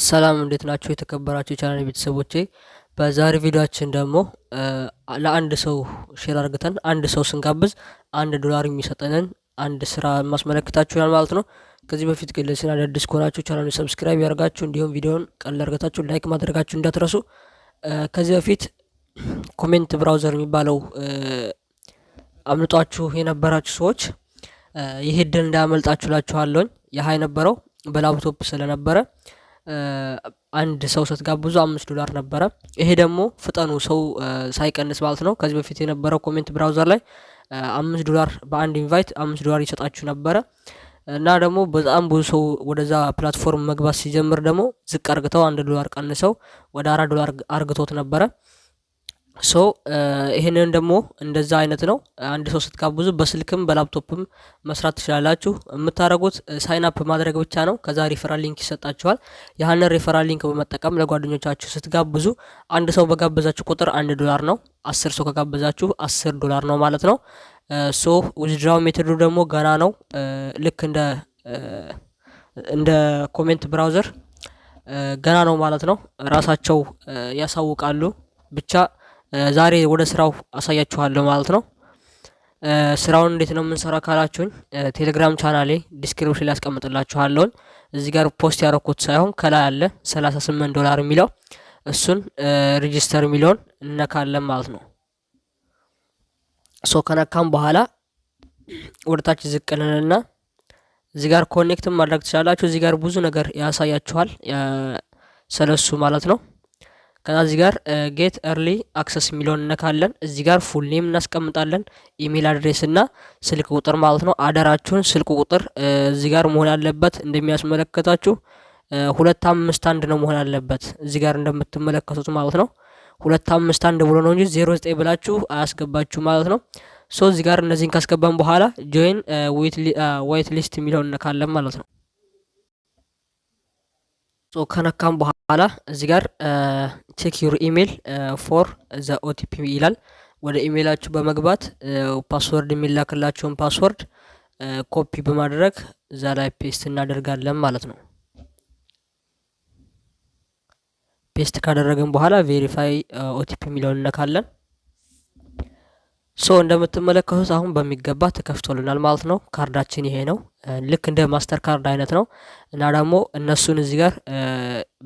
ሰላም እንዴት ናችሁ? የተከበራችሁ የቻናል ቤተሰቦቼ በዛሬ ቪዲዮአችን ደግሞ ለአንድ ሰው ሼር አድርገን አንድ ሰው ስንጋብዝ $1 የሚሰጠንን አንድ ስራ ማስመለከታችሁ ይሆናል ማለት ነው። ከዚህ በፊት ግን ለቻናል አዲስ ከሆናችሁ ቻናሉን ሰብስክራይብ ያደርጋችሁ እንዲሁም ቪዲዮውን ቀላል አድርጋችሁ ላይክ ማድረጋችሁ እንዳትረሱ። ከዚህ በፊት ኮሜንት ብራውዘር የሚባለው አምልጧችሁ የነበራችሁ ሰዎች ይሄ እድል እንዳያመልጣችሁ እላችኋለሁ። ያህ የነበረው በላፕቶፕ ስለነበረ አንድ ሰው ስትጋብዙ $5 ነበረ። ይሄ ደግሞ ፍጠኑ ሰው ሳይቀንስ ማለት ነው። ከዚህ በፊት የነበረው ኮሜንት ብራውዘር ላይ $5 በአንድ ኢንቫይት $5 ይሰጣችሁ ነበረ እና ደግሞ በጣም ብዙ ሰው ወደዛ ፕላትፎርም መግባት ሲጀምር ደግሞ ዝቅ አርግተው $1 ቀንሰው ወደ $4 አርግቶት ነበረ። ይሄንን ደግሞ እንደዛ አይነት ነው። አንድ ሰው ስትጋብዙ በስልክም በላፕቶፕም መስራት ትችላላችሁ። የምታደርጉት ሳይን አፕ ማድረግ ብቻ ነው። ከዛ ሪፈራል ሊንክ ይሰጣችኋል። ያንን ሪፈራል ሊንክ በመጠቀም ለጓደኞቻችሁ ስትጋብዙ አንድ ሰው በጋበዛችሁ ቁጥር $1 ነው። 10 ሰው ከጋበዛችሁ $10 ነው ማለት ነው። ዊዝድራው ሜቶዱ ደግሞ ገና ነው። ልክ እንደ ኮሜንት ብራውዘር ገና ነው ማለት ነው። ራሳቸው ያሳውቃሉ። ብቻ ዛሬ ወደ ስራው አሳያችኋለሁ ማለት ነው። ስራውን እንዴት ነው የምንሰራው ካላችሁኝ ቴሌግራም ቻናሌ ዲስክሪፕሽን ላይ አስቀምጥላችኋለሁ። እዚህ ጋር ፖስት ያደረኩት ሳይሆን ከላይ አለ $38 የሚለው እሱን ሬጂስተር የሚለውን እነካለን ማለት ነው። ከነካም በኋላ ወደታች ዝቅ እንልና እዚህ ጋር ኮኔክት ማድረግ ትችላላችሁ። እዚህ ጋር ብዙ ነገር ያሳያችኋል ስለሱ ማለት ነው። ከዛ እዚህ ጋር ጌት ኤርሊ አክሰስ የሚለውን እነካለን። እዚህ ጋር ፉል ኔም እናስቀምጣለን፣ ኢሜል አድሬስ እና ስልክ ቁጥር ማለት ነው። አደራችሁን ስልክ ቁጥር እዚህ ጋር መሆን ያለበት እንደሚያስመለከታችሁ 251 ነው መሆን ያለበት እዚህ ጋር እንደምትመለከቱት ማለት ነው። 251 ብሎ ነው እንጂ 09 ብላችሁ አያስገባችሁ ማለት ነው። እዚህ ጋር እነዚህን ካስገባን በኋላ ጆይን ዌት ሊስት የሚለውን እነካለን ማለት ነው። ከነካም በኋላ እዚህ ጋር ቼክ ዩር ኢሜል ፎር ዘ ኦቲፒ ይላል። ወደ ኢሜላችሁ በመግባት ፓስወርድ የሚላክላችሁን ፓስወርድ ኮፒ በማድረግ እዛ ላይ ፔስት እናደርጋለን ማለት ነው። ፔስት ካደረግን በኋላ ቬሪፋይ ኦቲፒ የሚለውን እነካለን። እንደምትመለከቱት አሁን በሚገባ ተከፍቶልናል ማለት ነው። ካርዳችን ይሄ ነው። ልክ እንደ ማስተር ካርድ አይነት ነው እና ደግሞ እነሱን እዚህ ጋር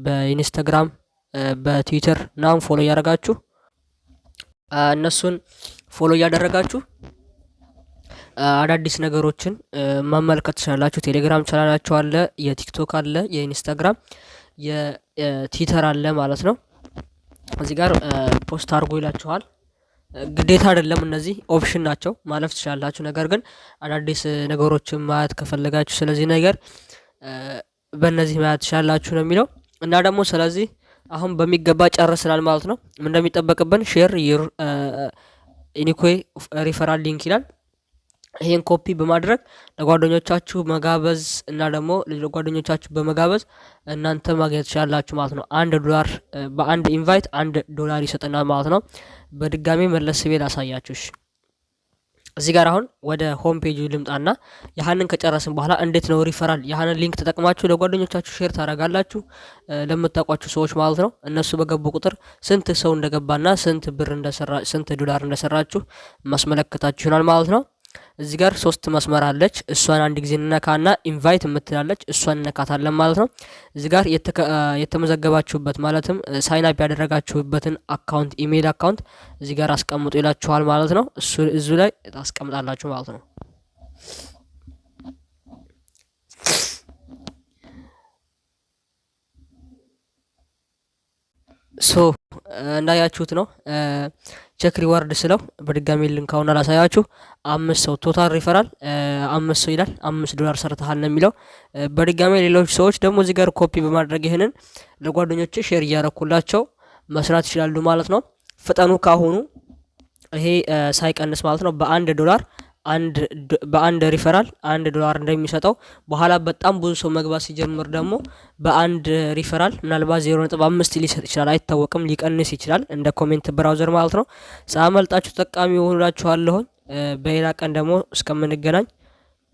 በኢንስታግራም በትዊተር ናም ፎሎ እያደረጋችሁ እነሱን ፎሎ እያደረጋችሁ አዳዲስ ነገሮችን መመልከት ትችላላችሁ። ቴሌግራም ቻናላችሁ አለ፣ የቲክቶክ አለ፣ የኢንስታግራም የትዊተር አለ ማለት ነው። እዚህ ጋር ፖስት አድርጎ ይላችኋል። ግዴታ አይደለም፣ እነዚህ ኦፕሽን ናቸው፣ ማለፍ ትችላላችሁ። ነገር ግን አዳዲስ ነገሮችን ማየት ከፈለጋችሁ ስለዚህ ነገር በእነዚህ ማየት ትችላላችሁ ነው የሚለው እና ደግሞ ስለዚህ አሁን በሚገባ ጨርሰናል ማለት ነው። ምን እንደሚጠበቅብን ሼር ዩር ኢኒኮይ ሪፈራል ሊንክ ይላል። ይሄን ኮፒ በማድረግ ለጓደኞቻችሁ መጋበዝ እና ደግሞ ለጓደኞቻችሁ በመጋበዝ እናንተ ማግኘት ትችላላችሁ ማለት ነው። $1 በአንድ ኢንቫይት $1 ይሰጠናል ማለት ነው። በድጋሚ መለስ ቤል አሳያችሁ። እዚህ ጋር አሁን ወደ ሆም ፔጁ ልምጣና ያህንን ከጨረስን በኋላ እንዴት ነው ሪፈራል ያህንን ሊንክ ተጠቅማችሁ ለጓደኞቻችሁ ሼር ታደርጋላችሁ ለምታውቋችሁ ሰዎች ማለት ነው። እነሱ በገቡ ቁጥር ስንት ሰው እንደገባና ስንት $1 እንደሰራችሁ ማስመለከታችሁ ይሆናል ማለት ነው። እዚህ ጋር 3 መስመር አለች። እሷን አንድ ጊዜ እንነካና ኢንቫይት የምትላለች እሷን እንነካታለን ማለት ነው። እዚህ ጋር የተመዘገባችሁበት ማለትም ሳይን አፕ ያደረጋችሁበትን አካውንት ኢሜል አካውንት እዚህ ጋር አስቀምጡ ይላችኋል ማለት ነው። እሱ ላይ ታስቀምጣላችሁ ማለት ነው። እንዳያችሁት ነው። ቼክ ሪዋርድ ስለው በድጋሚ ልንካውና ላሳያችሁ 5 ሰው ቶታል ሪፈራል 5 ሰው ይላል። $5 ሰርተሃል ነው የሚለው። በድጋሚ ሌሎች ሰዎች ደግሞ እዚህ ጋር ኮፒ በማድረግ ይሄንን ለጓደኞች ሼር እያረኩላቸው መስራት ይችላሉ ማለት ነው። ፍጠኑ ካሁኑ ይሄ ሳይቀንስ ማለት ነው። በአንድ ሪፈራል $1 እንደሚሰጠው በኋላ በጣም ብዙ ሰው መግባት ሲጀምር ደግሞ በአንድ ሪፈራል ምናልባት 0.5 ሊሰጥ ይችላል፣ አይታወቅም፣ ሊቀንስ ይችላል እንደ ኮሜንት ብራውዘር ማለት ነው። ሳመልጣችሁ ተጠቃሚ ሆኑላችኋለሁ። በሌላ ቀን ደግሞ እስከምንገናኝ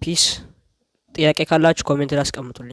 ፒስ። ጥያቄ ካላችሁ ኮሜንት ላይ አስቀምጡልኝ።